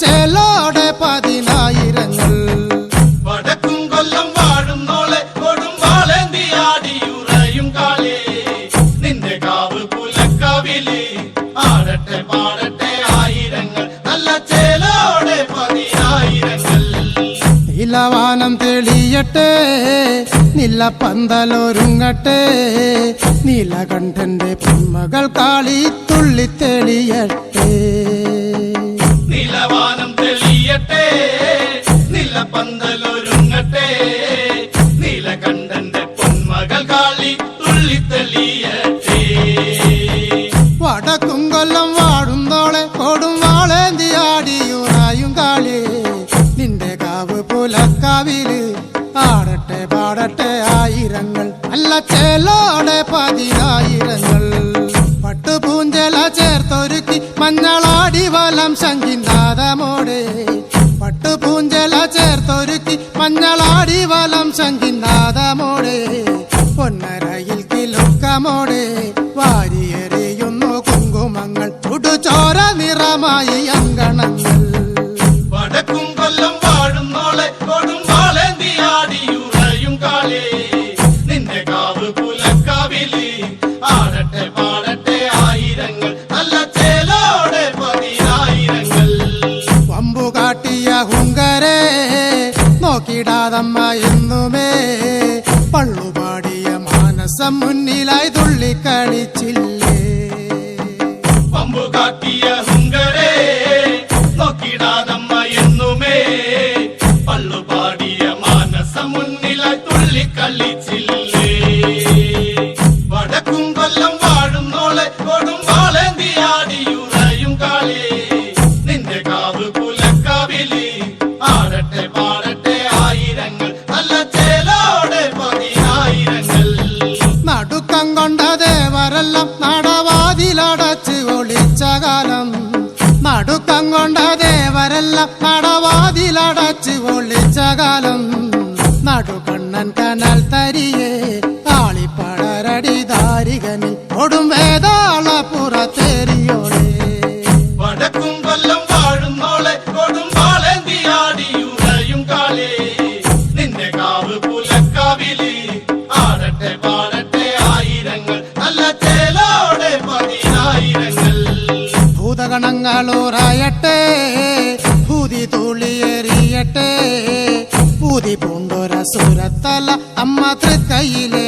ചേലോടെ പതിനായിരങ്ങൾ. വടക്കും കൊല്ലം വാഴുന്നോളെ കൊടുമ്പാളേന്തിയാടിയുറയും കാലേ നിന്റെ കാവ് പുലക്കാവില് ആടട്ടെ പാടട്ടെ ആയിരങ്ങൾ നല്ല ചേലോടെ പതിനായിരങ്ങൾ. നീലവാനം തെളിയട്ടെ നില പന്തലൊരുങ്ങട്ടെ നീലകണ്ഠന്റെ പൊന്മകൾ കാളി തുള്ളി തെളിയട്ടെ. നീലവാനം തെളിയട്ടെ നില പന്തലൊരുങ്ങട്ടെ നീലകണ്ഠന്റെ പൊന്മകൾ കാളി തുള്ളി തെളിയട്ടെ. വടക്കും കൊല്ലം വാഴുന്നോളെ കൊടും വാളേന്തിയാടിയുറായും കാളി നിന്റെ കാവ് പുലക്കാവില് ആടട്ടെ പാടട്ടെ ആയിരങ്ങൾ നല്ല ചേലോടെ പതിനായിരങ്ങൾ. പട്ടുപൂഞ്ചല ചേർത്തൊരുക്കി മഞ്ഞളാടി വലം ശങ്കിനാദമോടെ പട്ടുപൂഞ്ചല ചേർത്തൊരുക്കി മഞ്ഞളാടി വലം ശങ്കിനാദമോടെ പൊന്നരയിൽ കിലുക്കമോടെ വാരിയെറിയുന്നു കുങ്കുമങ്ങൾ ചുടുചോര നിറമായി അങ്കണങ്ങൾ. വടക്കും കൊല്ലം വാഴുന്നോളെ കൊടുമ്പാളേന്തിയാടിയുറയും കാലേ നിന്റെ കാവ് പുലക്കാവില് ആടട്ടെ പാടട്ടെ ആയിരങ്ങൾ നല്ല ചേലോടെ പതിനായിരങ്ങൾ. വമ്പു കാട്ടിയ ഹുങ്കരെ നോക്കിടാതമ്മ എന്നുമേ പള്ളുപാടിയ മാനസം മുന്നിലായി തുള്ളിക്കളിച്ചില്ലേ. പമ്പു കാട്ടിയ ഹുങ്കരെ നോക്കിടാതമ്മ എന്നുമേ പള്ളുപാടിയ മാനസം മുന്നിലായി തുള്ളിക്കളിച്ചില്ലേ. വടക്കും കൊല്ലം വാഴുന്നോളെ കൊടുമ്പാളേന്തിയാടിയുറയും കാലേ നിന്റെ കാവ് പുലക്കാവില് ആടട്ടെ പാടട്ടെ ആയിരങ്ങൾ നല്ല ചേലോടെ പതിനായിരങ്ങൾ. നടുക്കം കൊണ്ട ദേവരെല്ലാം നടവാതിലടച്ച് ഒളിച്ച കാലം നടുക്കം കൊണ്ട ദേവരെല്ലാം നടവാതിലടച്ച് ഒളിച്ച കാലം നടുകണ്ണൻ കനൽ തരിയെ ആളിപ്പടരടി ദാരികനിൽ കൊടും വേതാള പുറത്തേറിയോളെ. വടക്കും കൊല്ലം വാഴുന്നോളെ കൊടുമ്പാളേന്തിയാടിയുറയും കാലേ നിന്റെ കാവ് പുലക്കാവില് ആടട്ടെ പാടട്ടെ ആയിരങ്ങൾ നല്ല ചേലോടെ പതിനായിരങ്ങൾ. ഭൂതഗണങ്ങളൂറായട്ടെ ഭൂതി തുള്ളിയെറിയട്ടെ പൂതി പൂണ്ടൊര സുരത്തല അമ്മ തൃക്കൈയിലെ